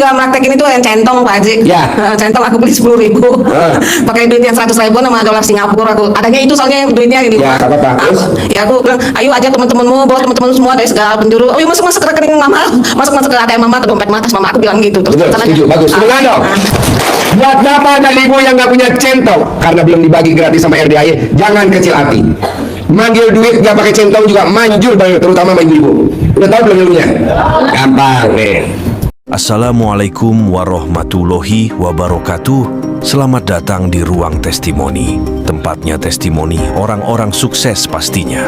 Gak praktek ini tuh yang centong Pak Haji. Ya. Centong aku beli 10.000. Pakai duit yang 100.000 sama dolar Singapura aku. Adanya itu soalnya duitnya gitu. Ya, apa apa. Ya aku bilang, ayo aja teman-temanmu, bawa teman-teman semua dari segala penjuru. Oh, masuk ke rekening mama, masuk ke ATM mama, ke dompet matas mama. Aku bilang gitu. Terus Betul, setuju, bagus. Semangat dong. Buat bapak dan ibu yang nggak punya centong karena belum dibagi gratis sama RDAY, jangan kecil hati. Manggil duit nggak pakai centong juga manjur banget, terutama sama ibu-ibu. Udah tahu belum ilmunya? Gampang nih. Assalamualaikum warahmatullahi wabarakatuh. Selamat datang di Ruang Testimoni. Tempatnya testimoni orang-orang sukses pastinya.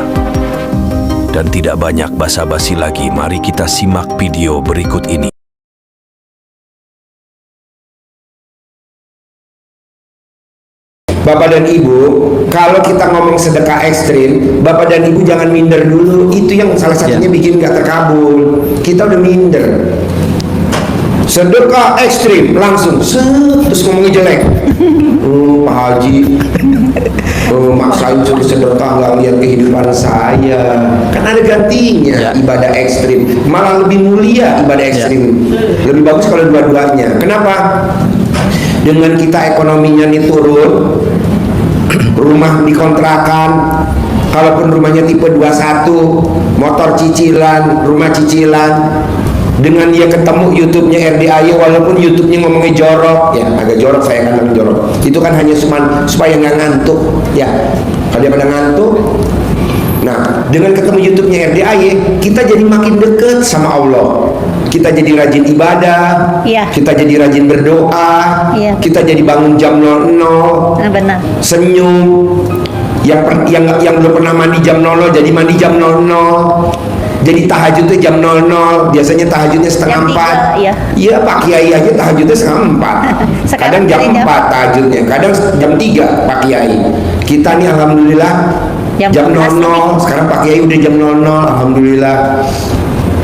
Dan tidak banyak basa-basi lagi, mari kita simak video berikut ini. Bapak dan Ibu, kalau kita ngomong sedekah ekstrim, Bapak dan Ibu jangan minder dulu. Itu yang salah satunya bikin nggak terkabul. Kita udah minder. Sedekah ekstrim langsung terus ngomongnya jelek. Pak Haji maksain suruh sedekah, nggak lihat kehidupan saya. Kan ada gantinya. Ibadah ekstrim malah lebih mulia. Ibadah ekstrim lebih bagus kalau dua-duanya. Kenapa? Dengan kita ekonominya nih turun, rumah dikontrakan, kalaupun rumahnya tipe 21, motor cicilan, rumah cicilan, dengan dia ketemu YouTube-nya RDAY, walaupun YouTube-nya ngomongnya jorok, ya agak jorok, saya kan jorok, itu kan hanya supaya nggak ngantuk, ya kalau dia pada ngantuk. Nah, dengan ketemu YouTube-nya RDAY, kita jadi makin deket sama Allah. Kita jadi rajin ibadah, kita jadi rajin berdoa, kita jadi bangun jam 00, benar. Senyum. Yang belum pernah mandi jam 00 jadi mandi jam 00. Jadi tahajudnya jam 00, biasanya tahajudnya setengah 4. Iya, Pak Kiai aja tahajudnya setengah 4. Kadang jam 4 tahajudnya, kadang jam 3 Pak Kiai. Kita nih alhamdulillah jam 00, sekarang Pak Kiai udah jam 00, alhamdulillah.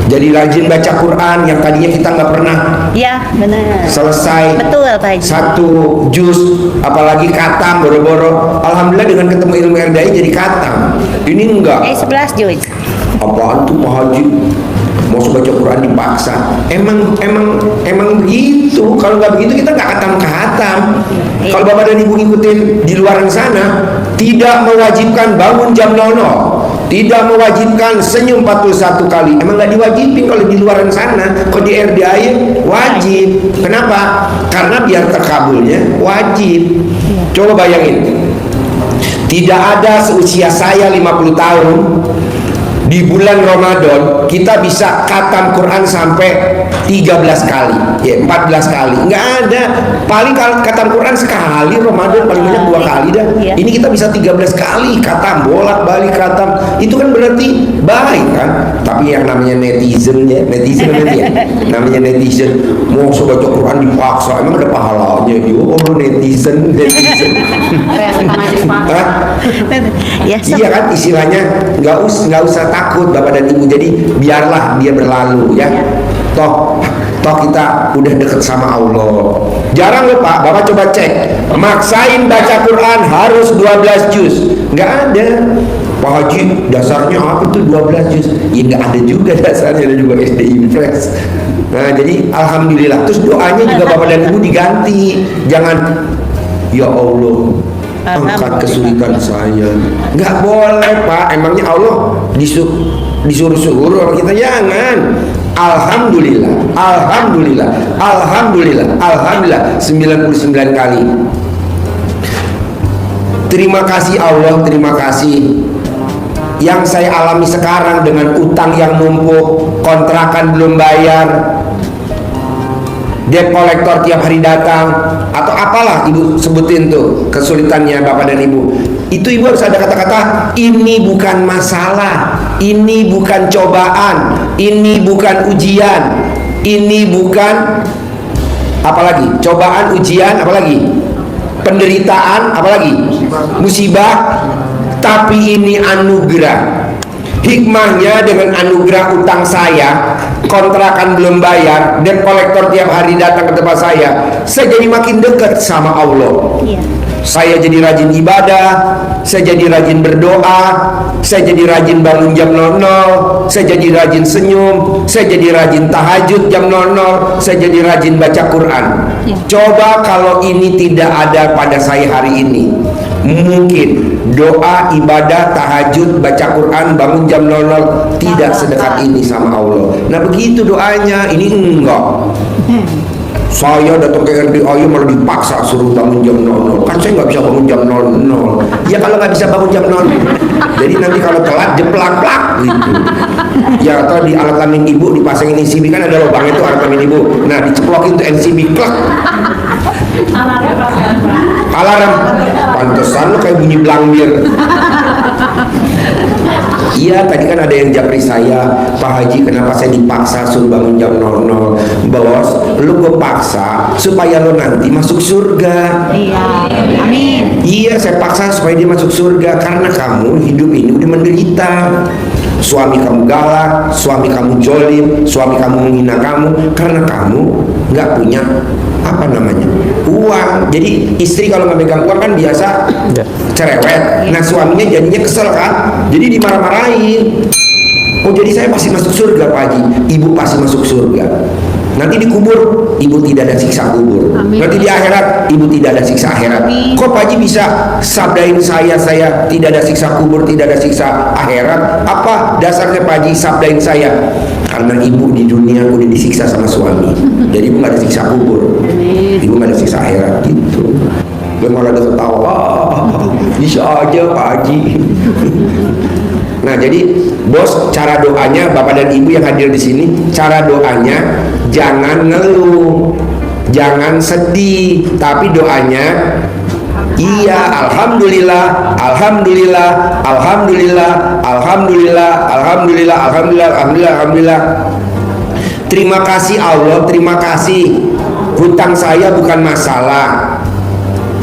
Jadi rajin baca Quran yang tadinya kita nggak pernah. Iya, benar. Selesai. Betul, Pak Haji. 1 juz, apalagi khatam boro-boro. Alhamdulillah dengan ketemu ilmu RDAY jadi khatam. Ini enggak. 11 juz. Apaan tuh Pak Haji? Mau baca Quran dipaksa. Emang begitu. Kalau nggak begitu kita nggak khatam. Kalau Bapak dan Ibu ngikutin di luar sana, tidak mewajibkan bangun jam 00, tidak mewajibkan senyum 41 kali. Emang nggak diwajibin kalau di luar sana. Kalau di RDAY wajib. Kenapa? Karena biar terkabulnya wajib. Coba bayangin, tidak ada seusia saya 50 tahun di bulan Ramadan kita bisa khatam Quran sampai 13 kali, ya 14 kali. Nggak ada. Paling khatam Quran sekali, Ramadan paling banyak 2 kali dah. Ini kita bisa 13 kali khatam, bolak-balik khatam. Itu kan berarti baik kan? Tapi yang namanya netizen ya, namanya netizen mau baca Quran dipaksa, emang ada pahalanya? Oh, netizen. Iya kan, istilahnya nggak usah takut Bapak dan Ibu. Jadi biarlah dia berlalu ya. Toh kita udah deket sama Allah. Jarang loh Pak, Bapak coba cek, maksain baca Quran harus 12 juz. Nggak ada. Pak Haji, dasarnya apa itu 12 juz? Ya nggak ada juga dasarnya, ada juga SD Impress. Nah jadi alhamdulillah. Terus doanya juga Bapak dan Ibu diganti. Jangan, ya Allah angkat kesulitan saya. Nggak boleh Pak. Emangnya Allah disuruh-suruh kita? Jangan. Alhamdulillah, alhamdulillah, alhamdulillah, alhamdulillah 99 kali. Terima kasih Allah, terima kasih. Yang saya alami sekarang dengan utang yang numpuk, kontrakan belum bayar, debt collector tiap hari datang, atau apalah Ibu sebutin tuh kesulitannya Bapak dan Ibu. Itu Ibu harus ada kata-kata, ini bukan masalah, ini bukan cobaan, ini bukan ujian, ini bukan apalagi cobaan, ujian, apalagi penderitaan, apalagi musibah, tapi ini anugerah. Hikmahnya dengan anugerah utang saya kontrakan belum bayar, debt collector tiap hari datang ke tempat saya jadi makin dekat sama Allah. Iya. Saya jadi rajin ibadah, saya jadi rajin berdoa, saya jadi rajin bangun jam 00, saya jadi rajin senyum, saya jadi rajin tahajud jam 00, saya jadi rajin baca Quran. Coba kalau ini tidak ada pada saya hari ini, mungkin doa, ibadah, tahajud, baca Quran, bangun jam 00 tidak sedekat ini sama Allah. Nah begitu doanya, ini enggak. Saya datang ke RDAY malah dipaksa suruh bangun jam 00. Kan saya nggak bisa bangun jam 00. Ya kalau nggak bisa bangun jam 00, jadi nanti kalau telat jeplak-plak gitu. Ya atau di alat kelamin ibu dipasangin NCB, kan ada lubang itu alat kelamin ibu. Nah diceplokin tuh NCB, klak. Alarm. Pantesan lo kayak bunyi blangdir. Iya, tadi kan ada yang japri saya, Pak Haji, kenapa saya dipaksa suruh bangun jam 00? Bos, lu gue paksa supaya lo nanti masuk surga. Iya. Amin. Iya, saya paksa supaya dia masuk surga karena kamu hidup ini udah menderita. Suami kamu galak, suami kamu jolim, suami kamu menghina kamu karena kamu nggak punya uang. Jadi istri kalau nggak megang uang kan biasa cerewet. Nah suaminya jadinya kesel kan, jadi dimarah-marahin. Oh jadi saya pasti masuk surga Pak Haji, ibu pasti masuk surga. Nanti dikubur, ibu tidak ada siksa kubur. Amin. Nanti di akhirat, ibu tidak ada siksa akhirat. Amin. Kok Pak Haji bisa sabdain saya tidak ada siksa kubur, tidak ada siksa akhirat? Apa dasarnya Pak Haji sabdain saya? Karena ibu di dunia udah disiksa sama suami, jadi ibu nggak ada siksa kubur, ibu nggak ada siksa akhirat gitu. Dia malah ada ketawa, bisa aja Pak Haji. Nah jadi bos, cara doanya bapak dan ibu yang hadir di sini, cara doanya jangan ngeluh, jangan sedih, tapi doanya iya, alhamdulillah, alhamdulillah, alhamdulillah, alhamdulillah, alhamdulillah, alhamdulillah, alhamdulillah, alhamdulillah. Terima kasih Allah, terima kasih. Hutang saya bukan masalah,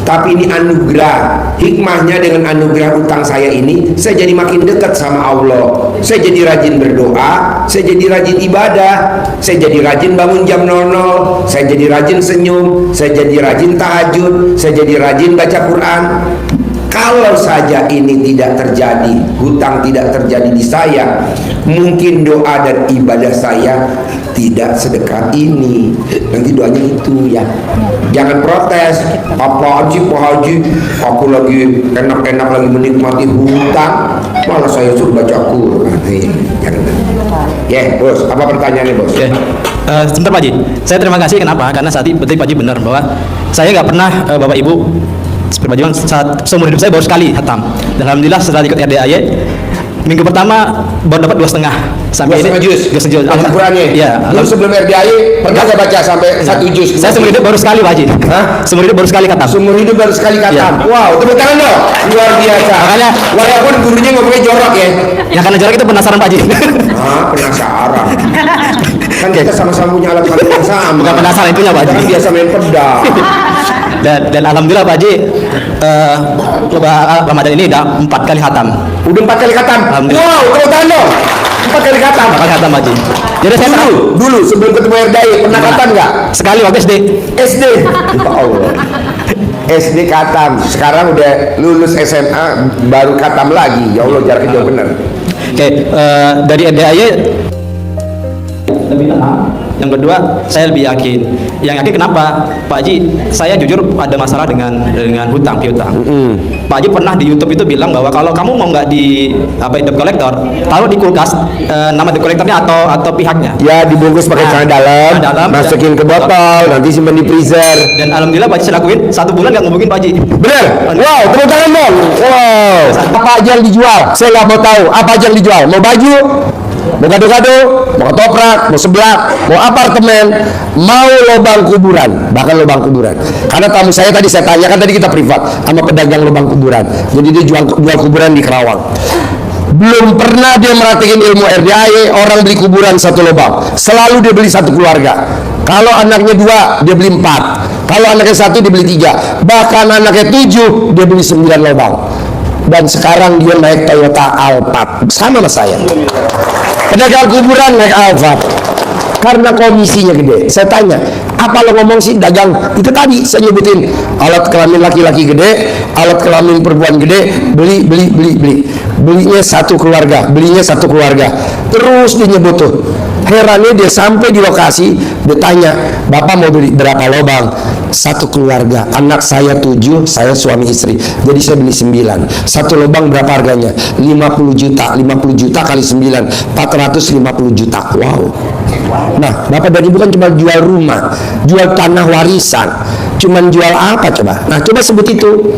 tapi ini anugerah. Hikmahnya dengan anugerah utang saya ini, saya jadi makin dekat sama Allah. Saya jadi rajin berdoa, saya jadi rajin ibadah, saya jadi rajin bangun jam 00, saya jadi rajin senyum, saya jadi rajin tahajud, saya jadi rajin baca Quran. Kalau saja ini tidak terjadi, hutang tidak terjadi di saya, mungkin doa dan ibadah saya tidak sedekat ini. Nanti doanya itu ya. Jangan protes. Apaan sih Pak Haji? Aku lagi enak-enak lagi menikmati hutang, malah saya suruh baca Quran. Jangan. Ya, bos. Apa pertanyaannya bos? Sebentar Pak Haji, saya terima kasih. Kenapa? Karena saat itu Pak Haji benar bahwa saya nggak pernah Bapak Ibu perjuangan saat seumur hidup saya baru sekali hatam. Dan alhamdulillah setelah ikut RDAY minggu pertama baru dapat 2,5 sampai ini 2,5 juz. Al-Qurannya. Iya. Lalu sebelum RDAY pernah nggak baca sampai 1 juz? Saya seumur hidup baru sekali Pak Haji. Hah? Seumur hidup baru sekali khatam. Seumur hidup baru sekali khatam. Iya. Wow, tepuk tangan dong. Luar biasa. Makanya walaupun gurunya ngomongnya jorok ya. Ya karena jarak itu penasaran Pak Haji. Ah, penasaran. Kan kita sama-sama punya alat kelamin yang sama. Bukan penasaran itunya Pak Haji. Kita kan biasa main pedang. Dan alhamdulillah Pak Haji, Ramadan ini udah 4 kali khatam. Udah 4 kali khatam. Alhamdulillah. Wow, tepuk tangan dong. 4 kali khatam. 4 kali khatam Pak Haji. Jadi saya Dulu sebelum ketemu RDAY pernah khatam nggak? sekali waktu SD. SD. Ya Allah. SD khatam. Sekarang udah lulus SMA baru khatam lagi. Ya Allah, jaraknya jauh benar. Oke, dari RDAY lebih tenang. Yang kedua, saya lebih yakin. Yang yakin kenapa? Pak Haji, saya jujur ada masalah dengan hutang piutang. Pak Haji pernah di YouTube itu bilang bahwa kalau kamu mau nggak di debt collector, taruh di kulkas nama debt collectornya atau pihaknya. Ya, dibungkus pakai celana dalam, masukin ke botol, nanti simpan di freezer. Dan alhamdulillah Pak Haji saya lakuin 1 bulan nggak ngubungin Pak Haji. Bener? Wow, tepuk tangan dong. Wow. Apa aja yang dijual? Saya nggak mau tahu. Apa aja yang dijual? Mau baju? Mau gado-gado? Mau ketoprak? Mau seblak? Mau apartemen? Mau lubang kuburan? Bahkan lubang kuburan. Karena tamu saya tadi saya tanyakan, tadi kita privat sama pedagang lubang kuburan. Jadi dia jual kuburan di Kerawang. Belum pernah dia merhatiin ilmu RDAY orang beli kuburan 1 lubang. Selalu dia beli 1 keluarga. Kalau anaknya 2, dia beli 4. Kalau anaknya 1, dia beli 3. Bahkan anaknya 7, dia beli 9 lubang. Dan sekarang dia naik Toyota Alphard sama saya. Pedagang kuburan naik Alphard. karena komisinya gede. Saya tanya, apa lo ngomong sih dagang? Itu tadi saya nyebutin alat kelamin laki-laki gede, alat kelamin perempuan gede, belinya satu keluarga, terus dia nyebut tuh. Herannya dia sampai di lokasi, dia tanya, bapak mau beli berapa lubang? Satu keluarga, anak saya 7, saya suami istri, jadi saya beli 9. Satu lubang berapa harganya? 50 juta, 50 juta kali 9, 450 juta. Wow. Nah, bapak dan ibu kan cuma jual rumah, jual tanah warisan, cuman jual apa coba? Nah, coba sebut itu.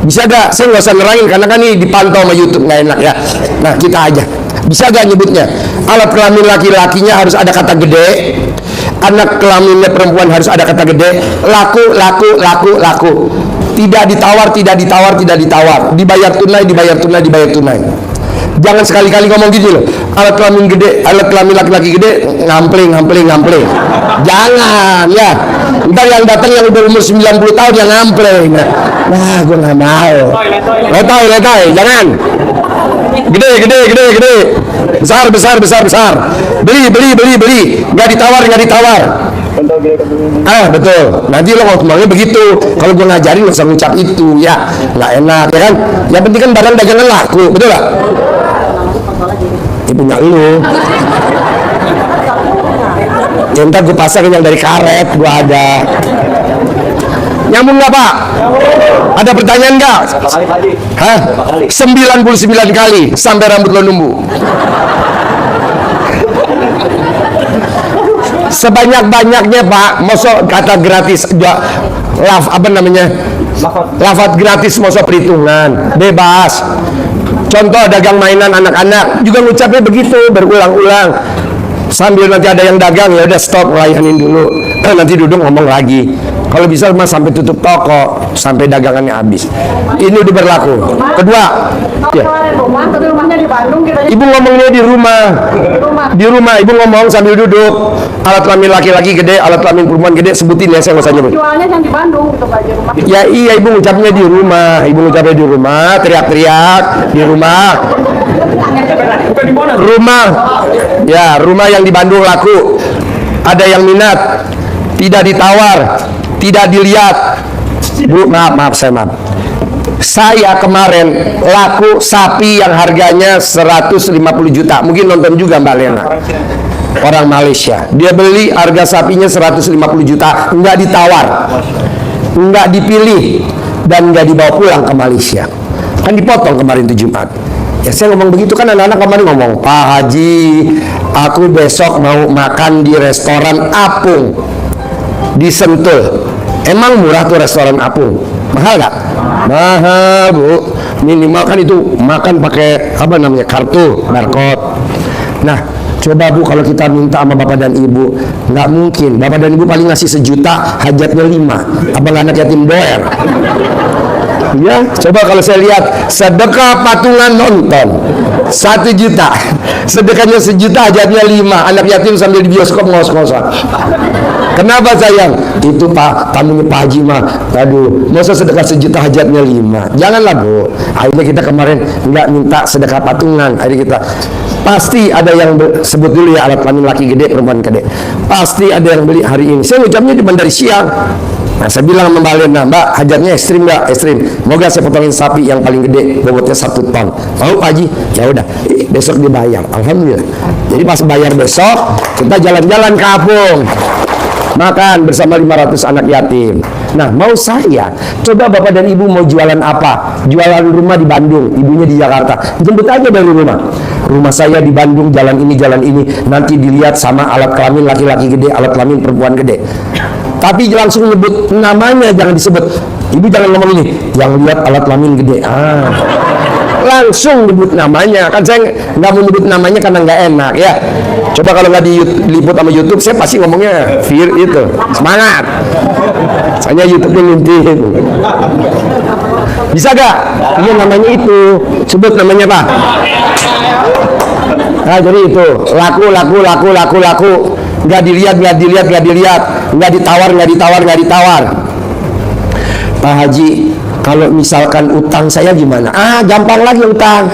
Bisa gak? Saya nggak usah nerangin karena kan ini dipantau sama YouTube, nggak enak ya. Nah, kita aja. Bisa gak nyebutnya? Alat kelamin laki-lakinya harus ada kata gede, anak kelaminnya perempuan harus ada kata gede, laku. Tidak ditawar, dibayar tunai. Jangan sekali-kali ngomong gitu loh. Alat kelamin gede, alat kelamin laki-laki gede, ngampleng. Jangan ya. Ntar yang datang yang udah umur 90 tahun yang ngampleng. Nah, gue nggak mau. Letoy, jangan. Gede. Besar. Beli. Nggak ditawar. Betul. Nanti lo ngomongnya begitu. Kalau gue ngajarin lo usah ngucap itu, ya nggak enak, ya kan? Yang penting kan barang dagangan laku, betul nggak? Ini punya lu. Ya ntar gue pasang yang dari karet, gue ada. Nyambung nggak Pak? Ada pertanyaan nggak? 99 kali sampai rambut lo numbuh. Sebanyak-banyaknya Pak, mosok kata gratis, lafaz gratis, mosok perhitungan, bebas. Contoh dagang mainan anak-anak juga ngucapnya begitu berulang-ulang. Sambil nanti ada yang dagang, ya udah stop, layanin dulu. Nanti duduk ngomong lagi. Kalau bisa mas sampai tutup toko, sampai dagangannya habis. Ini udah berlaku. Kedua, ya. Ibu ngomongnya di rumah. Ibu ngomong sambil duduk. Alat kelamin laki-laki gede, alat kelamin perempuan gede, sebutin ya, saya nggak usah nyebut. Jualnya yang di Bandung gitu Pak, di rumah. Ya iya, ibu ngucapnya di rumah. Teriak-teriak di rumah. Rumah yang di Bandung laku. Ada yang minat, tidak ditawar, tidak dilihat. Bu, maaf. Saya kemarin laku sapi yang harganya 150 juta. Mungkin nonton juga Mbak Lena. Orang Malaysia. Dia beli harga sapinya 150 juta, enggak ditawar, enggak dipilih, dan enggak dibawa pulang ke Malaysia. Kan dipotong kemarin itu Jumat. Ya saya ngomong begitu kan, anak-anak kemarin ngomong, Pak Haji, aku besok mau makan di restoran Apung di Sentul. Emang murah tuh restoran Apung? Mahal gak? Mahal Bu. Minimal kan itu makan pakai kartu barcode. Nah, coba Bu, kalau kita minta sama bapak dan ibu, nggak mungkin. Bapak dan ibu paling ngasih 1 juta, hajatnya 5. Abang anak yatim doer. Ya, coba kalau saya lihat sedekah patungan nonton 1 juta, sedekahnya 1 juta, hajatnya 5. Anak yatim sambil di bioskop ngos-ngosan. Kenapa sayang? Itu Pak, tamunya Pak Haji mah, aduh, masa sedekah 1 juta hajatnya 5? Janganlah Bu. Akhirnya kita kemarin nggak minta sedekah patungan. Akhirnya kita pasti ada yang sebut dulu ya, alat kelamin laki gede, perempuan gede. Pasti ada yang beli hari ini. Saya ngucapnya di dari siang. Nah, saya bilang sama Mbak Lena, Mbak, hajatnya ekstrim nggak? Ekstrim. Moga saya potongin sapi yang paling gede, bobotnya 1 ton. Mau Pak Haji? Ya udah. Besok dibayar. Alhamdulillah. Jadi pas bayar besok, kita jalan-jalan ke Apung. Makan bersama 500 anak yatim. Nah, mau saya, coba bapak dan ibu mau jualan apa? Jualan rumah di Bandung, ibunya di Jakarta. Jemput aja dari rumah. Rumah saya di Bandung, jalan ini. Nanti dilihat sama alat kelamin laki-laki gede, alat kelamin perempuan gede. Tapi langsung nyebut namanya, jangan disebut. Ibu jangan ngomong ini, yang lihat alat kelamin gede. Langsung nyebut namanya. Kan saya nggak mau nyebut namanya karena nggak enak ya. Coba kalau nggak diliput sama YouTube, saya pasti ngomongnya Fir itu semangat. Soalnya YouTube-nya ngintin. Bisa gak? Ini namanya itu. Sebut namanya Pak. Nah, jadi itu laku. Nggak dilihat. Nggak ditawar. Pak Haji, kalau misalkan utang saya gimana? Gampang lagi utang.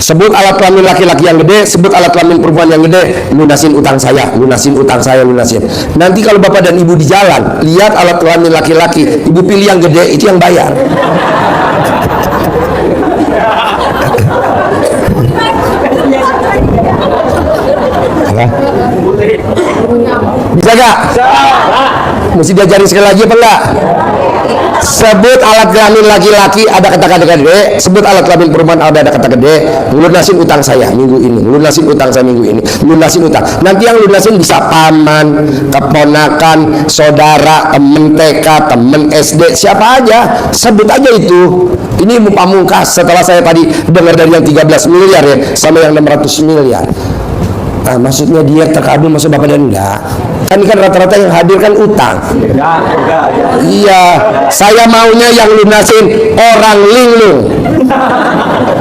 Sebut alat kelamin laki-laki yang gede, sebut alat kelamin perempuan yang gede, lunasin utang saya, lunasin utang saya, lunasin. Nanti kalau bapak dan ibu di jalan, lihat alat kelamin laki-laki, ibu pilih yang gede, itu yang bayar. Bisa gak? Mesti diajarin sekali lagi apa enggak? Sebut alat kelamin laki-laki ada kata-kata gede, sebut alat kelamin perempuan ada kata gede, lunasin utang saya minggu ini, lunasin utang saya minggu ini, lunasin utang. Nanti yang lunasin bisa paman, keponakan, saudara, temen TK, temen SD, siapa aja, sebut aja itu. Ini Ilmu Pamungkas setelah saya tadi dengar dari yang 13 miliar ya sama yang 600 miliar. Nah, maksudnya dia terkabul masuk bapak dan enggak? Kan ini kan rata-rata yang hadir kan utang. Iya, saya maunya yang lunasin orang linglung,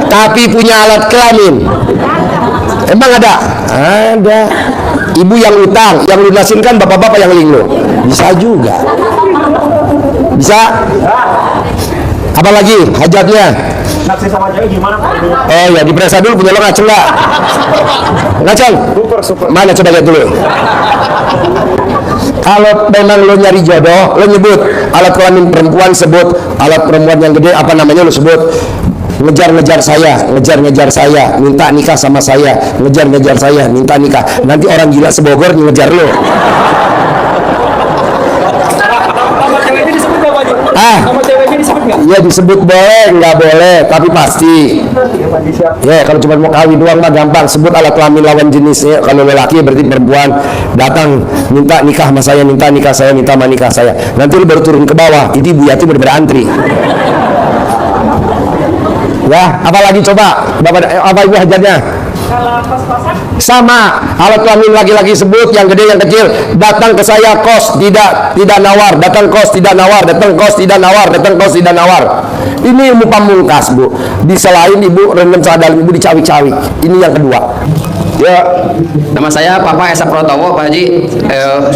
tapi punya alat kelamin. Emang ada? Ada. Ibu yang utang, yang lunasin kan bapak-bapak yang linglung. Bisa juga. Bisa? Apalagi hajatnya? Naksir sama cewek gimana Pak? Oh ya, diperiksa dulu punya lo ngaceng nggak? Ngaceng? Super. Mana coba lihat dulu. Kalau memang lo nyari jodoh, lo nyebut alat kelamin perempuan, sebut alat perempuan yang gede, apa namanya lo sebut. Ngejar-ngejar saya, minta nikah sama saya, ngejar-ngejar saya, minta nikah. Nanti orang gila sebogor ngejar lo. Nama ceweknya disebut nggak Pak? Nama ceweknya disebut nggak? Iya disebut boleh, nggak boleh, tapi pasti. Ya kalau cuma mau kawin doang mah gampang. Sebut alat kelamin lawan jenisnya. Kalau lelaki berarti perempuan datang minta nikah sama saya, minta nikah saya, minta nikah saya. Nanti lu baru turun ke bawah. Itu ibu yatim berantri. Ya, apalagi coba, bapak, apa ibu hajatnya? Kalau pas-pasan Sama, alat kelamin laki-laki sebut yang gede yang kecil, datang ke saya kos tidak nawar, datang kos tidak nawar, datang kos tidak nawar, datang kos tidak nawar. Ini Ilmu Pamungkas bu. Diselain ibu rendam sadar ibu dicawik-cawik. Ini yang kedua. Ya, Nama saya Papai Elsa Pratowo, Pak Haji.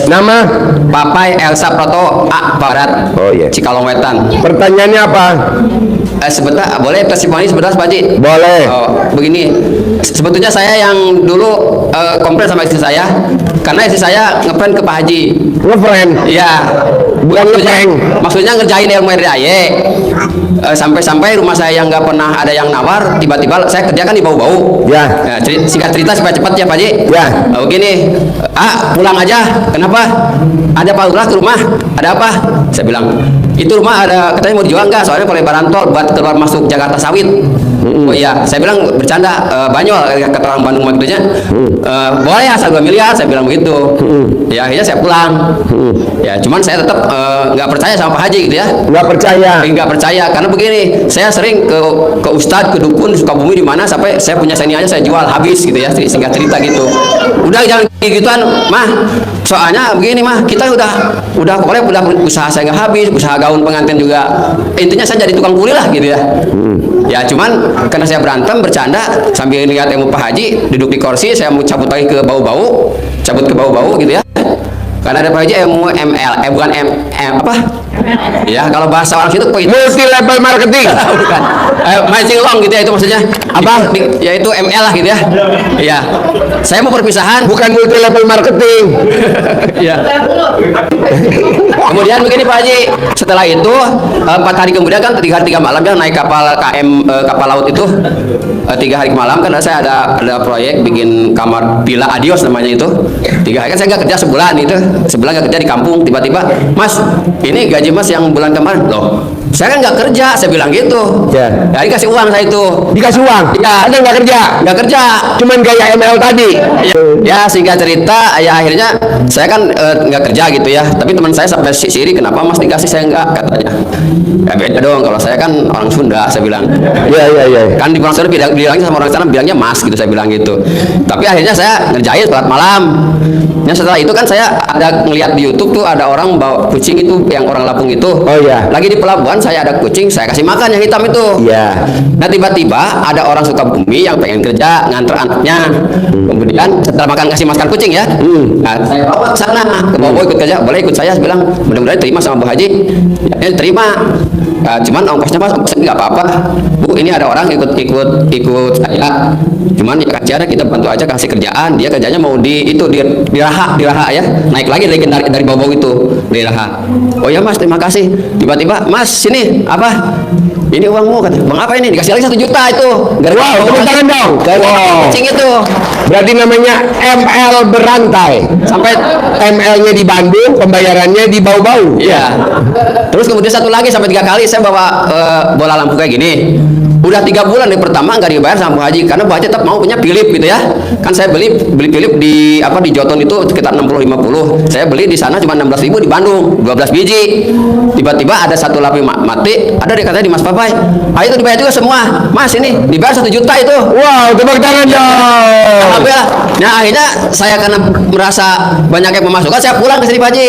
nama Papai Elsa Pratowo, A Barat. Oh, iya. Cikalong Wetan. pertanyaannya apa? Sebentar, boleh testimoni sebentar, Pak Haji? Boleh. Oh, begini. Sebetulnya saya yang dulu komplain sama istri saya karena istri saya ngeprank ke Pak Haji. Ngefriend. Iya. Bukan ngeprank. Maksudnya ngerjain ilmu RDAY. Sampai-sampai rumah saya yang nggak pernah ada yang nawar, tiba-tiba saya kerja kan di bau-bau. Ya. Singkat cerita supaya cepat ya Pak Haji. Ya. Begini, pulang aja. Kenapa? Ada Pak Lurah ke rumah. Ada apa? Saya bilang, itu rumah ada katanya mau dijual nggak? Soalnya pelebaran tol buat keluar masuk Jakarta Sawit. Oh iya, saya bilang bercanda, Banyol kata orang Bandung maksudnya. Boleh asal 2 miliar, saya bilang begitu. Ya akhirnya saya pulang. Ya cuman saya tetap nggak percaya sama Pak Haji gitu ya. Nggak percaya. Nggak percaya karena begini, saya sering ke ustadz, ke dukun di Sukabumi di mana sampai saya punya senianya saya jual habis gitu ya, singkat cerita gitu. Udah jangan kayak gituan, mah. Soalnya begini mah, kita udah kemarin udah usaha saya nggak habis, usaha gaun pengantin juga. Intinya saya jadi tukang kuli lah gitu ya. Ya cuman karena saya berantem bercanda sambil lihat ilmu Pak Haji duduk di kursi, saya mau cabut lagi ke bau-bau, cabut ke bau-bau gitu ya. Karena ada Pak Haji ilmu ML, bukan apa? Ya kalau bahasa orang situ Multi level marketing. bukan matching long gitu ya, itu maksudnya Apa? Ya itu ML lah gitu ya. Iya. Saya mau perpisahan. Bukan multi level marketing. Iya. Kemudian begini Pak Haji, setelah itu 4 hari kemudian kan 3 hari 3 malam kan naik kapal KM kapal laut itu 3 hari malam kan saya ada proyek bikin kamar villa Adios namanya itu. 3 hari kan saya nggak kerja sebulan nggak kerja di kampung, tiba-tiba Mas ini gaji Mas yang bulan kemarin loh. Saya kan nggak kerja, saya bilang gitu. Ya. Ya dikasih uang saya itu. Dikasih uang. Iya. Anda nggak kerja. Nggak kerja. Cuman gaya ML tadi. Ya singkat cerita ya akhirnya saya kan nggak kerja gitu ya, tapi teman saya sampai siri kenapa Mas dikasih saya nggak, katanya. Ya beda dong, kalau saya kan orang Sunda, saya bilang. Iya. Kan di orang Sunda bilangnya sama orang sana bilangnya Mas gitu, saya bilang gitu. Tapi akhirnya saya ngerjain sholat malam. Ya setelah itu kan saya ada ngeliat di YouTube tuh ada orang bawa kucing itu yang orang Lampung itu. Oh, iya. Lagi di pelabuhan saya ada kucing, saya kasih makan yang hitam itu. Iya. Nah tiba-tiba ada orang Sukabumi yang pengen kerja nganter anaknya. Kemudian setelah makan kasih makan kucing ya, nah, saya bawa ke sana, ke bawa ikut kerja, boleh ikut saya bilang mudah-mudahan terima sama Bu Haji. Ya, terima. Cuman ongkosnya Mas nggak apa-apa. Bu, ini ada orang ikut saya. Cuman ya kerja kita bantu aja kasih kerjaan. Dia kerjanya mau di Raha ya. Naik lagi dari bawah itu di Raha. Oh ya Mas, terima kasih. Tiba-tiba Mas sini apa? Ini uangmu kata. Bang apa ini? Dikasih lagi 1 juta itu. Wow, tepuk tangan dong. Wow. Kucing itu. Berarti namanya ML berantai. Sampai ML-nya di Bandung, pembayarannya di Bau-Bau. iya. Terus kemudian satu lagi sampai 3 kali saya bawa bola lampu kayak gini. Udah 3 bulan di pertama nggak dibayar sama Bu Haji karena Bu Haji tetap mau punya Philip gitu ya. Kan saya beli Philip di Joton itu sekitar 60-50. Saya beli di sana cuma 16.000 di Bandung, 12 biji. Tiba-tiba ada satu lampu mati, ada katanya di Mas Papai. Itu dibayar juga semua. Mas ini dibayar 1 juta itu. Wow, tepuk tangan dong. Alhamdulillah. Nah akhirnya saya karena merasa banyak yang memasukkan, saya pulang ke sini Pak Haji.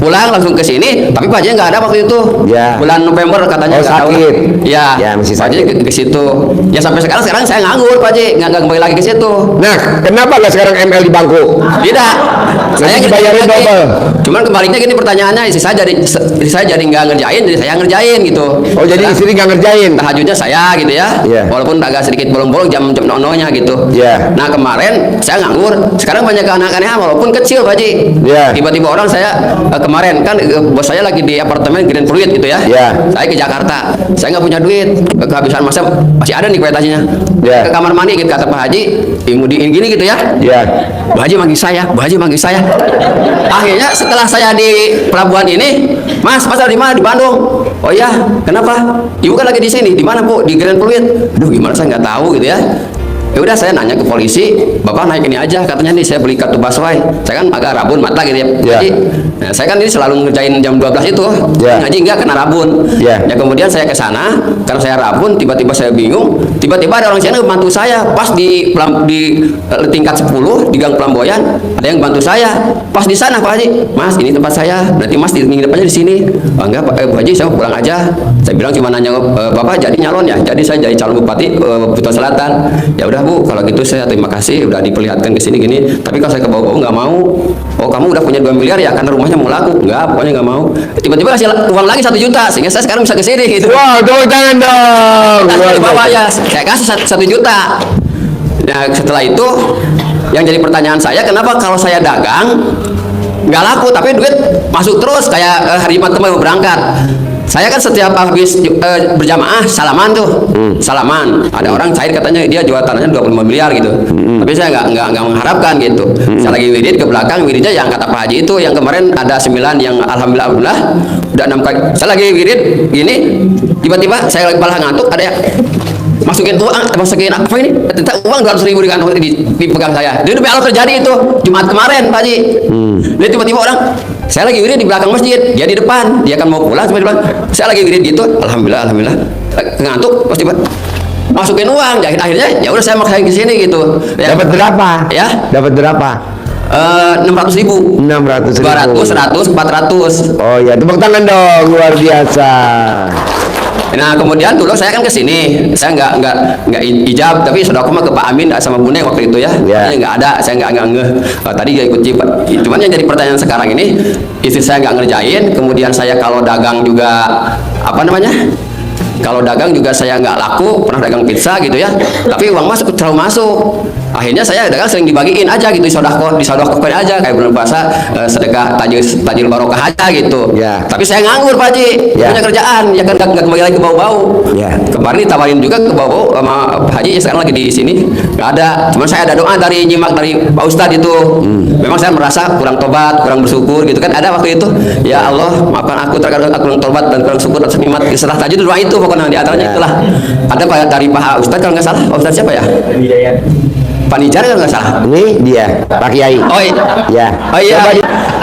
Pulang langsung ke sini, tapi Pak Haji nggak ada waktu itu. Ya. Bulan November katanya Oh, nggak tahu. sakit. Ya, Ya, masih Pak Haji sakit. ke situ. Ya sampai sekarang saya nganggur Pak Haji, nggak kembali lagi ke situ. Nah, kenapa nggak sekarang ML di bangku? Tidak. Saya Nanti dibayarin ngerjain lagi. double. Cuman kembalinya gini pertanyaannya, istri saya jadi nggak ngerjain, jadi saya ngerjain gitu. Oh, jadi istri nggak ngerjain? Tahajudnya saya gitu ya. Iya. Walaupun agak sedikit bolong-bolong jam nononya gitu. Iya. Nah kemarin saya nganggur. Sekarang banyak anak-anaknya walaupun kecil Pak Haji. Iya. Tiba-tiba orang saya kemarin kan bos saya lagi di apartemen Grand Fluid gitu ya. Iya. Saya ke Jakarta. Saya nggak punya duit. Kehabisan masa masih ada nih kuitansinya. Iya. Ke kamar mandi gitu kata Pak Haji, dimudiin gini gitu ya. Ya. Bu Haji manggil saya, Bu Haji manggil saya. Akhirnya setelah saya di pelabuhan ini, Mas di mana? Di Bandung. Oh iya, kenapa? Ibu kan lagi di sini. Di mana Bu? Di Grand Fluid. Aduh, gimana saya nggak tahu gitu ya. Ya udah saya nanya ke polisi, Bapak naik ini aja katanya nih saya beli kartu busway. Saya kan agak rabun mata gitu ya. Ya. Jadi, nah, saya kan ini selalu ngerjain jam 12 itu. Ya. Ngaji enggak kena rabun. Ya. Ya kemudian saya ke sana, karena saya rabun, tiba-tiba saya bingung, tiba-tiba ada orang sana bantu saya pas di tingkat 10 di Gang Pelamboyan, ada yang bantu saya. Pas di sana Pak Haji, Mas ini tempat saya, berarti Mas di depannya di sini. Oh, enggak Pak Bu Haji, saya mau pulang aja. Saya bilang cuma nanya Bapak jadi nyalon ya, jadi saya jadi calon bupati Buton Selatan. Ya udah Bu, kalau gitu saya terima kasih udah diperlihatkan ke sini gini. Tapi kalau saya ke bawah nggak mau. Oh kamu udah punya 2 miliar ya karena rumahnya mau laku? Enggak, pokoknya nggak mau. Tiba-tiba kasih uang lagi 1 juta sehingga saya sekarang bisa ke sini gitu. Wow, tepuk tangan dong. Di bawah ya, saya kasih 1 juta. Nah setelah itu yang jadi pertanyaan saya, kenapa kalau saya dagang nggak laku tapi duit masuk terus kayak hari Jumat mau berangkat. Saya kan setiap habis berjamaah salaman tuh, salaman. Ada orang cair katanya dia jual tanahnya 25 miliar gitu. Tapi saya nggak mengharapkan gitu. Saya lagi wirid ke belakang, wiridnya yang kata Pak Haji itu yang kemarin ada 9 yang alhamdulillah udah 6 kali. Saya lagi wirid gini, tiba-tiba saya lagi malah ngantuk, ada yang masukin apa ini? Uang 200.000 di kantong di pegang saya. Jadi Allah terjadi itu Jumat kemarin Pak Haji. Dia tiba-tiba orang, saya lagi wirid di belakang masjid, dia di depan, dia kan mau pulang, cuma bilang, saya lagi wirid gitu, alhamdulillah, ngantuk, pas tiba masukin uang, akhirnya ya udah saya maksain ke sini gitu. Ya, Dapat berapa? Ya, Dapat berapa? 600.000. 600.000. 200, 100, 400. Oh ya, tepuk tangan dong, luar biasa. Nah kemudian dulu saya kan ke sini, saya nggak ijab, tapi saudara aku mah ke Pak Amin sama Bune waktu itu ya, Ya. nggak ada, saya nggak ngeh. Tadi dia ikut jibat. Cuman yang jadi pertanyaan sekarang ini, istri saya nggak ngerjain, kemudian saya kalau dagang juga apa namanya? Kalau dagang juga saya nggak laku, pernah dagang pizza gitu ya, tapi uang masuk terlalu masuk. Akhirnya saya dagang sering dibagiin aja gitu, disodakohkan aja kayak bulan puasa, sedekah tajil barokah aja gitu. Ya. Tapi saya nganggur Pak Haji, Ya. punya kerjaan, ya kan nggak kembali lagi ke bau-bau. Ya. Kemarin ditawarin juga ke bau-bau sama Pak Haji, ya sekarang lagi di sini nggak ada. Cuman saya ada doa dari nyimak dari Pak Ustadz itu. Memang saya merasa kurang tobat, kurang bersyukur gitu kan, ada waktu itu. Ya Allah, maafkan aku terkadang aku kurang tobat dan kurang syukur atas nikmat. Setelah tajud doa itu pokoknya di antaranya itulah. Ada dari Pak Ustadz kalau nggak salah, Pak Ustadz siapa ya? Pak Nijar kalau nggak salah. Ini dia, Pak Kiai. Oh iya. Ya. Oh iya. Coba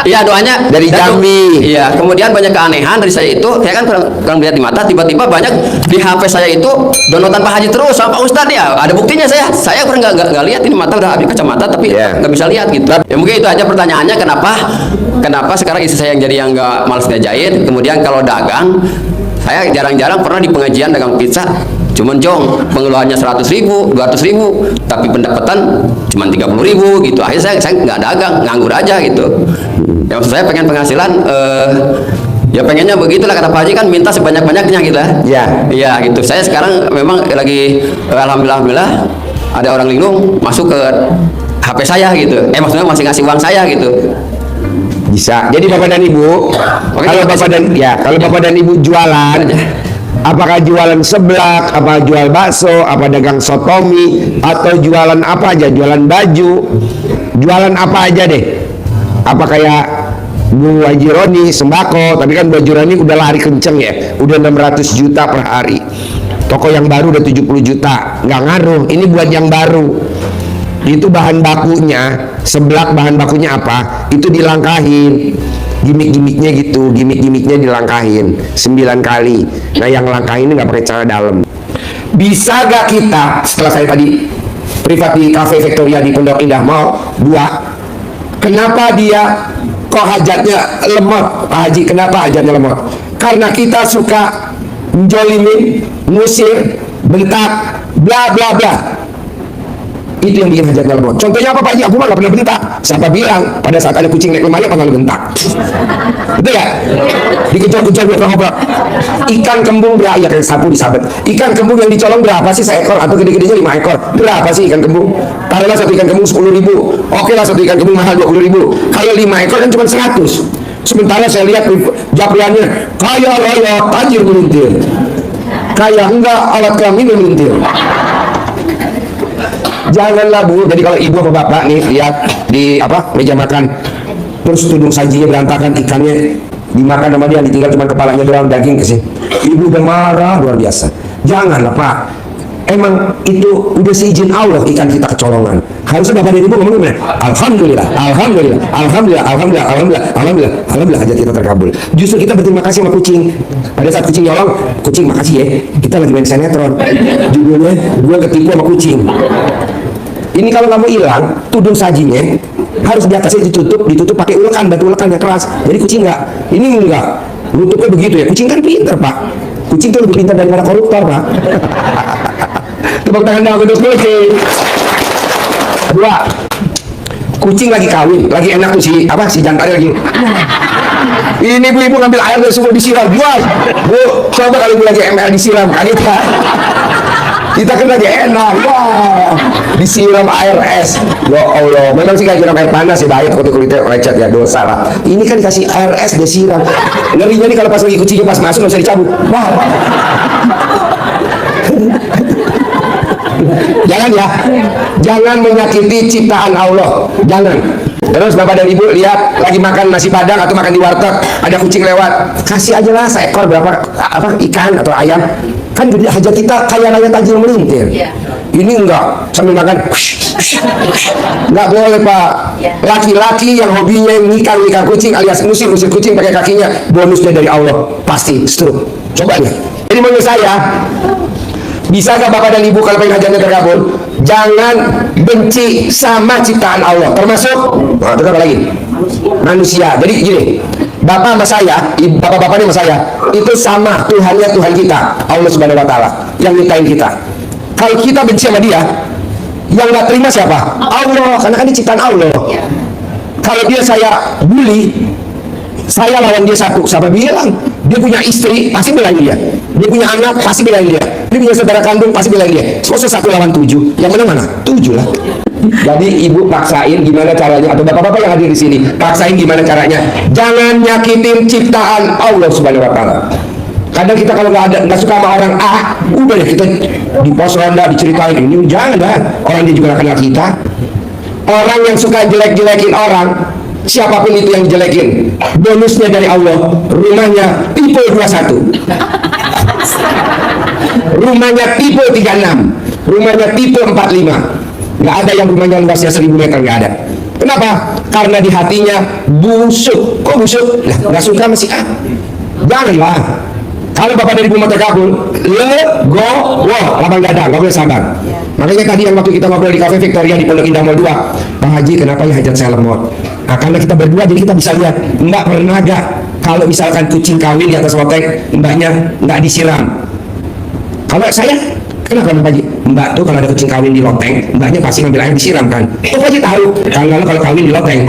Iya doanya dari Jambi. Iya, kemudian banyak keanehan dari saya itu. Saya kan kurang lihat di mata, tiba-tiba banyak di HP saya itu downloadan Pak Haji terus sama Pak Ustadz ya. Ada buktinya saya kurang nggak lihat ini mata udah habis kacamata tapi nggak bisa lihat gitu. Ya mungkin itu aja pertanyaannya kenapa sekarang istri saya yang jadi yang nggak malas ngajain. Kemudian kalau dagang Saya jarang-jarang pernah di pengajian dagang pizza, cuman jong pengeluarannya 100.000, 200.000, tapi pendapatan cuma 30.000 gitu. Akhirnya saya nggak dagang, nganggur aja gitu. Ya maksud saya pengen penghasilan, ya pengennya begitulah kata Pak Haji kan, minta sebanyak-banyaknya gitu lah. Ya. Iya gitu. Saya sekarang memang lagi alhamdulillah ada orang linglung masuk ke HP saya gitu. Maksudnya masih ngasih uang saya gitu. Bisa. Jadi Bapak dan Ibu, kalau Bapak dan Ibu jualan, apakah jualan seblak, apa jual bakso, apa dagang sotomi, atau jualan apa aja, jualan baju, jualan apa aja deh. Apa kayak Bu Haji Roni sembako, tapi kan Bu Haji Roni udah lari kenceng ya, udah 600 juta per hari. Toko yang baru udah 70 juta, nggak ngaruh. Ini buat yang baru. Itu bahan bakunya, seblak bahan bakunya apa? Itu dilangkahin, gimmick-gimmicknya gitu, gimmick-gimmicknya dilangkahin 9 kali. Nah yang langkahin ini nggak pakai cara dalam. Bisa gak kita, setelah saya tadi privat di Cafe Victoria di Pondok Indah Mall 2, kenapa dia kok hajatnya lemot, Pak Haji? Kenapa hajatnya lemot? Karena kita suka menjolimin, ngusir, bentak, bla bla bla. Itu yang bikin hajatnya lemot. Contohnya apa Pak Haji? Aku mah gak pernah bentak. Siapa bilang pada saat ada kucing naik lemari apa nggak bentak? Betul ya? Dikejar-kejar ngobrol-ngobrol. Ikan kembung berapa? Ya kayak sapu disabet. Ikan kembung yang dicolong berapa sih seekor? Atau gede-gedenya 5 ekor? Berapa sih ikan kembung? Taruhlah satu ikan kembung 10.000. Oke lah satu ikan kembung mahal 20.000. Kalau 5 ekor kan cuma 100. Sementara saya lihat japriannya kaya raya tajir melintir. Kaya enggak alat kelamin melintir. Janganlah Bu. Jadi kalau ibu atau bapak nih lihat di meja makan, terus tudung sajinya berantakan, ikannya dimakan sama dia, ditinggal cuma kepalanya doang, daging kesini, ibu udah marah luar biasa. Janganlah Pak. Emang itu udah seizin Allah ikan kita kecolongan. Harusnya bapak dan ibu ngomong gimana? Alhamdulillah, alhamdulillah, alhamdulillah, alhamdulillah, alhamdulillah, alhamdulillah, alhamdulillah, hajat kita terkabul. Justru kita berterima kasih sama kucing. Pada saat kucing nyolong, kucing makasih ya. Kita lagi main sinetron. Judulnya gue ketipu sama kucing. Ini kalau kamu hilang, tudung sajinya harus di atasnya ditutup pakai ulekan, batu ulekan yang keras. Jadi kucing enggak. Ini enggak. Nutupnya begitu ya. Kucing kan pinter Pak. Kucing tuh lebih pintar daripada koruptor Pak. Tepuk tangan dong untuk kucing. Kedua, kucing lagi kawin, lagi enak tuh si jantannya lagi. Ini ibu ngambil air dari sumur disiram. Bu, coba kalau ibu lagi ML disiram, kita kan lagi enak, wah, disiram air es. Ya Allah, memang sih kayak siram air panas ya, bahaya takut kulitnya lecet ya, dosa lah. Ini kan dikasih air es disiram. Ngerinya nih kalau pas lagi kucingnya pas masuk nggak bisa dicabut. Wah. Jangan ya, jangan menyakiti ciptaan Allah, jangan. Terus bapak dan ibu lihat lagi makan nasi padang atau makan di warteg, ada kucing lewat, kasih aja lah seekor berapa ikan atau ayam. Kan jadi hajat kita kaya raya tajir melintir. Ini enggak sambil makan, enggak boleh Pak. Laki-laki yang hobinya nikah kucing alias musir kucing pakai kakinya, bonusnya dari Allah pasti stroke. Coba ya. Jadi menurut saya, bisa gak bapak dan ibu kalau pengen hajatnya terkabul, jangan benci sama ciptaan Allah, termasuk apa lagi? Manusia. Jadi gini, bapak sama saya, bapak-bapaknya sama saya, itu sama Tuhannya Tuhan kita, Allah Subhanahu Wa Taala yang nyiptain kita. Kalau kita benci sama dia, yang nggak terima siapa? Allah, karena kan ini ciptaan Allah. Kalau dia saya bully, saya lawan dia satu, siapa bilang? Dia punya istri, pasti belain dia. Dia punya anak, pasti belain dia. Dia punya saudara kandung, pasti belain dia. Masa 1 lawan 7, yang mana? 7 lah. Jadi ibu paksain gimana caranya, atau bapak-bapak yang hadir di sini, paksain gimana caranya. Jangan nyakitin ciptaan Allah Subhanahu Wa Taala. Kadang kita kalau nggak suka sama orang, udah ya kita di pos ronda diceritain ini, jangan. Orang dia juga nggak kenal kita. Orang yang suka jelek-jelekin orang, siapapun itu yang dijelekin, bonusnya dari Allah, rumahnya tipe 21, rumahnya tipe 36, rumahnya tipe 45. Nggak ada yang rumahnya luasnya 1000 meter, nggak ada. Kenapa? Karena di hatinya busuk. Kok busuk? Nah, nggak suka masih janganlah. Kalau bapak dari ibu mau terkabul, lapang dada, nggak boleh sabar. Makanya tadi yang waktu kita ngobrol di Cafe Victoria di Pondok Indah Mall 2, Pak Haji, kenapa ya hajat saya lemot? Nah, karena kita berdua jadi kita bisa lihat, enggak pernah kalau misalkan kucing kawin di atas loteng, mbaknya nggak disiram. Kalau saya, kenapa Pak Haji? Mbak tuh kalau ada kucing kawin di loteng, mbaknya pasti ngambil air disiram kan? Oh Pak Haji tahu, kalau kawin di loteng.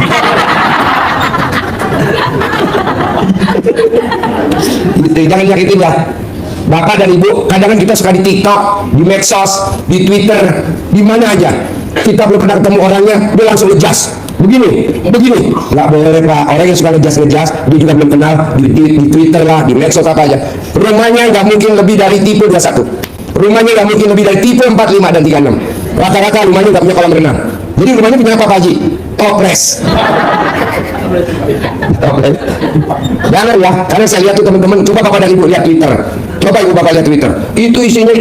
Jangan nyakitin ya. Bapak dan Ibu, kadang kita suka di TikTok, di medsos, di Twitter, di mana aja. Kita belum pernah ketemu orangnya, dia langsung ngejas. Begini, nggak boleh Pak. Orang yang suka ngejas, dia juga belum kenal di Twitter lah, di medsos apa aja. Rumahnya nggak mungkin lebih dari tipe 21. Rumahnya nggak mungkin lebih dari tipe 45 dan 36. Rata-rata rumahnya nggak punya kolam renang. Jadi rumahnya punya apa Pak Haji? Toples. Jangan ya, karena saya lihat tuh teman-teman, coba Bapak dan Ibu lihat Twitter. Coba Ibu Bapak lihat Twitter. Itu isinya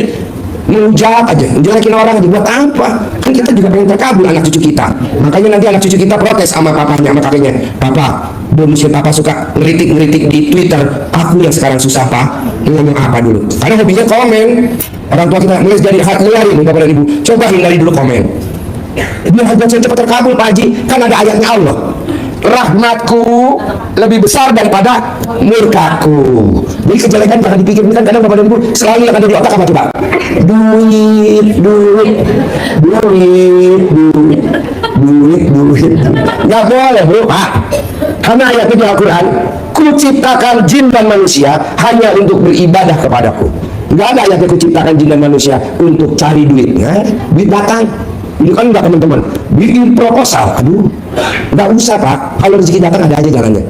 menjat aja, menjelekin orang aja. Buat apa? Kan kita juga pengen terkabul anak cucu kita. Makanya nanti anak cucu kita protes sama papanya, sama kakeknya. Papa, belum sih Papa suka ngeritik-ngeritik di Twitter. Aku yang sekarang susah Pak. Ngomong apa dulu? Karena hobinya komen. Orang tua kita mulai jadi mulai Bapak dan Ibu. Coba hindari dulu komen. Biar hajat saya cepat terkabul Pak Haji. Kan ada ayatnya Allah. Rahmatku lebih besar daripada murkaku. Jadi kejelekan jangan dipikirkan. Kadang Bapak dan Ibu selalu yang ada di otak apa coba? Duit. Nggak boleh bro Pak. Karena ayatnya di Al-Quran, kuciptakan jin dan manusia hanya untuk beribadah kepadaku. Nggak ada ayatnya kuciptakan jin dan manusia untuk cari duit. Nah, duit datang. Ini kan enggak teman-teman, bikin proposal, aduh, nggak usah Pak, kalau rezeki datang ada aja jalannya.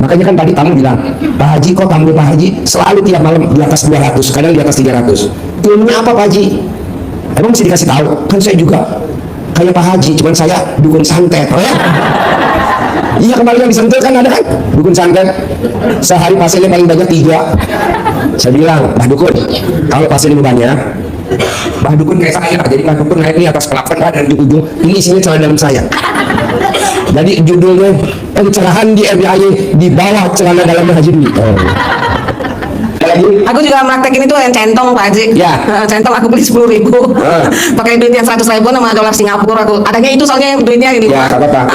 Makanya kan tadi tamu bilang, Pak Haji kok tamu Pak Haji selalu tiap malam di atas 200, kadang di atas 300. Ilmunya apa Pak Haji? Emang mesti dikasih tahu? Kan saya juga kayak Pak Haji, cuman saya dukun santet, oh ya? Iya kemarin yang disentuh kan ada kan, dukun santet, sehari pasiennya paling banyak 3. Saya bilang, Pak Dukun, kalau pasiennya banyak, Pak Dukun kayak saya, jadi Pak Dukun naik di atas pelafon dan di ujung ini isinya celana dalam saya. Jadi judulnya pencerahan di RDAY di bawah celana dalam Haji Dwi. Aku juga praktekin itu yang centong Pak Haji. Ya. Centong aku beli 10.000. Pakai duit yang 100.000 sama dolar Singapura aku. Adanya itu soalnya duitnya gini. Ya, apa-apa.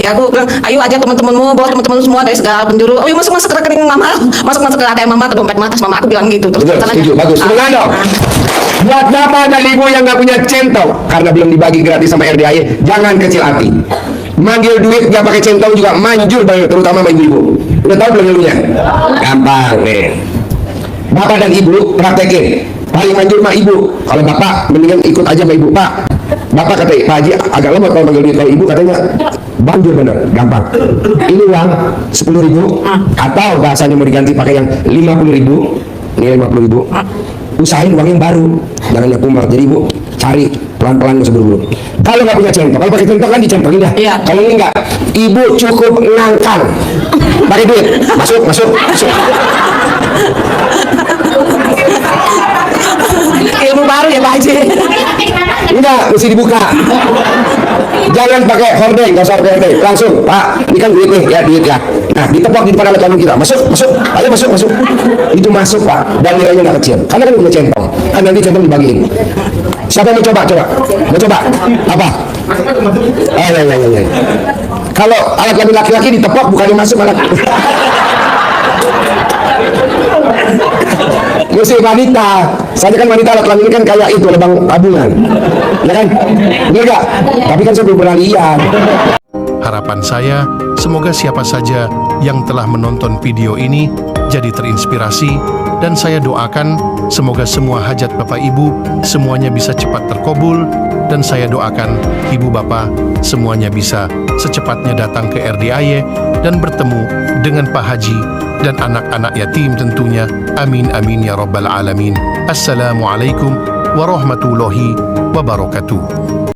Ya aku bilang, ayo aja teman-temanmu, bawa teman-teman semua dari segala penjuru. Oh, masuk ke rekening Mama, masuk ke ATM Mama, ke dompet Mama, Mama aku bilang gitu. Terus Betul, setuju, bagus. Semangat dong. Buat Bapak dan Ibu yang nggak punya centong karena belum dibagi gratis sama RDAY, jangan kecil hati. Manggil duit nggak pakai centong juga manjur banget, terutama sama ibu-ibu. Udah tahu belum ilmunya? Gampang nih. Bapak dan Ibu praktekin. Paling manjur sama ibu. Kalau Bapak mendingan ikut aja sama ibu. Pak, Bapak kata Pak Haji agak lemot kalau manggil duit. Kalau Ibu katanya banjur bener, gampang. Ini uang 10.000 atau bahasanya mau diganti pakai yang 50.000. Ini 50.000. Usahain uang yang baru, jangan yang kumpul. Jadi Ibu cari pelan-pelan nggak seburu-buru. Kalau nggak punya centong, kalau pakai centong kan dicentongin dah. Iya. Kalau ini nggak, Ibu cukup ngangkang. Pakai duit, masuk. Ilmu baru ya Pak Haji. Enggak, mesti dibuka. Jangan pakai hordeng, nggak usah pakai hordeng. Langsung, Pak, ini kan duit nih, ya duit ya. Nah, ditepok di depan alat kami kita. Masuk. Ayo masuk. Itu masuk Pak, dan nilainya nggak kecil. Karena kan punya centong. Kan nanti centong dibagiin. Siapa yang mau coba? Mau coba? Apa? Ya. Kalau alat kelamin laki-laki ditepok, bukannya masuk malah. Mesti wanita. Saya kan wanita, alat kelamin kan kayak itu lubang tabungan. Ya kan? Bener gak? Tapi kan saya belum pernah lihat. Harapan saya, semoga siapa saja yang telah menonton video ini jadi terinspirasi, dan saya doakan semoga semua hajat Bapak Ibu semuanya bisa cepat terkabul, dan saya doakan Ibu Bapak semuanya bisa secepatnya datang ke RDAY dan bertemu dengan Pak Haji dan anak-anak yatim tentunya. Amin ya rabbal alamin. Assalamualaikum warahmatullahi wabarakatuh.